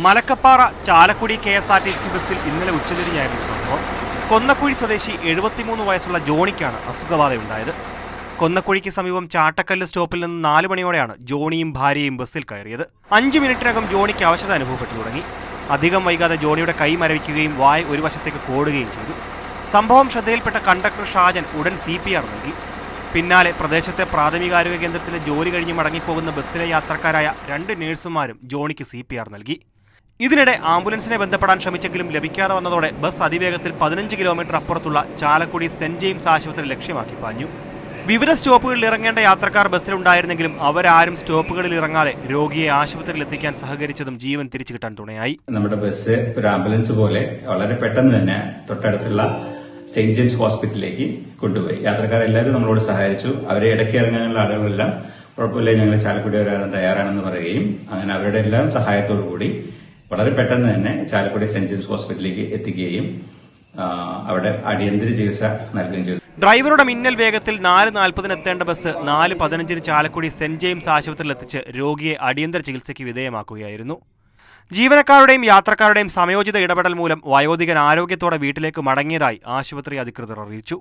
Malakkappara Chalakudy KSRTC ബസ്സിൽ ഇന്നലെ ഉച്ചതിരിഞ്ഞായിരുന്നു സംഭവം. കൊന്നക്കുഴി സ്വദേശി 73 വയസ്സുള്ള ജോണിക്കാണ് അസുഖബാധയുണ്ടായത്. കൊന്നക്കുഴിക്ക് സമീപം ചാട്ടക്കല്ല് സ്റ്റോപ്പിൽ നിന്ന് 4 മണിയോടെയാണ് ജോണിയും ഭാര്യയും ബസ്സിൽ കയറിയത്. 5 മിനിറ്റിനകം ജോണിക്ക് അവശത അനുഭവപ്പെട്ടു തുടങ്ങി. അധികം വൈകാതെ ജോണിയുടെ കൈ മരവിക്കുകയും വായ് ഒരു വശത്തേക്ക് കോടുകയും ചെയ്തു. സംഭവം ശ്രദ്ധയിൽപ്പെട്ട കണ്ടക്ടർ ഷാജൻ ഉടൻ CPR നൽകി. പിന്നാലെ പ്രദേശത്തെ പ്രാഥമികാരോഗ്യ കേന്ദ്രത്തിലെ ജോലി കഴിഞ്ഞ് മടങ്ങിപ്പോകുന്ന ബസ്സിലെ യാത്രക്കാരായ 2 നഴ്സുമാരും ജോണിക്ക് CPR നൽകി. ഇതിനിടെ ആംബുലൻസിനെ ബന്ധപ്പെടാൻ ശ്രമിച്ചെങ്കിലും ലഭിക്കാതെ വന്നതോടെ ബസ് അതിവേഗത്തിൽ 15 കിലോമീറ്റർ അപ്പുറത്തുള്ള ചാലക്കുടി സെന്റ് ജെയിംസ് ആശുപത്രി ലക്ഷ്യമാക്കി പാഞ്ഞു. വിവിധ സ്റ്റോപ്പുകളിൽ ഇറങ്ങേണ്ട യാത്രക്കാർ ബസ്സിലുണ്ടായിരുന്നെങ്കിലും അവരാരും സ്റ്റോപ്പുകളിൽ ഇറങ്ങാതെ രോഗിയെ ആശുപത്രിയിൽ എത്തിക്കാൻ സഹകരിച്ചതും ജീവൻ തിരിച്ചു കിട്ടാൻ തുണയായി. നമ്മുടെ ബസ് ഒരു ആംബുലൻസ് പോലെ വളരെ പെട്ടെന്ന് തന്നെ തൊട്ടടുത്തുള്ള സെന്റ് ജെയിംസ് ഹോസ്പിറ്റലിലേക്ക് കൊണ്ടുപോയി. യാത്രക്കാരെല്ലാവരും നമ്മളോട് സഹായിച്ചു. അവരെ ഇടയ്ക്ക് ഇറങ്ങാനുള്ള ആളുകളെല്ലാം കുഴപ്പമില്ല, ഞങ്ങൾ ചാലക്കുടി വരാൻ തയ്യാറാണെന്ന് പറയുകയും അങ്ങനെ അവരുടെ എല്ലാം സഹായത്തോടു കൂടി വളരെ പെട്ടെന്ന് തന്നെ ചാലക്കുടി സെന്റ് ജെയിംസ് ഹോസ്പിറ്റലിലേക്ക് എത്തിക്കുകയും അവിടെ അടിയന്തര ചികിത്സ നൽകുകയും ചെയ്തു. ഡ്രൈവറുടെ മിന്നൽ വേഗത്തിൽ 4:40 എത്തേണ്ട ബസ് 4:15 ചാലക്കുടി സെന്റ് ജെയിംസ് ആശുപത്രിയിൽ എത്തിച്ച് രോഗിയെ അടിയന്തര ചികിത്സയ്ക്ക് വിധേയമാക്കുകയായിരുന്നു. ജീവനക്കാരുടെയും യാത്രക്കാരുടെയും സമയോചിത ഇടപെടൽ മൂലം വയോധികൻ ആരോഗ്യത്തോടെ വീട്ടിലേക്ക് മടങ്ങിയതായി ആശുപത്രി അധികൃതർ അറിയിച്ചു.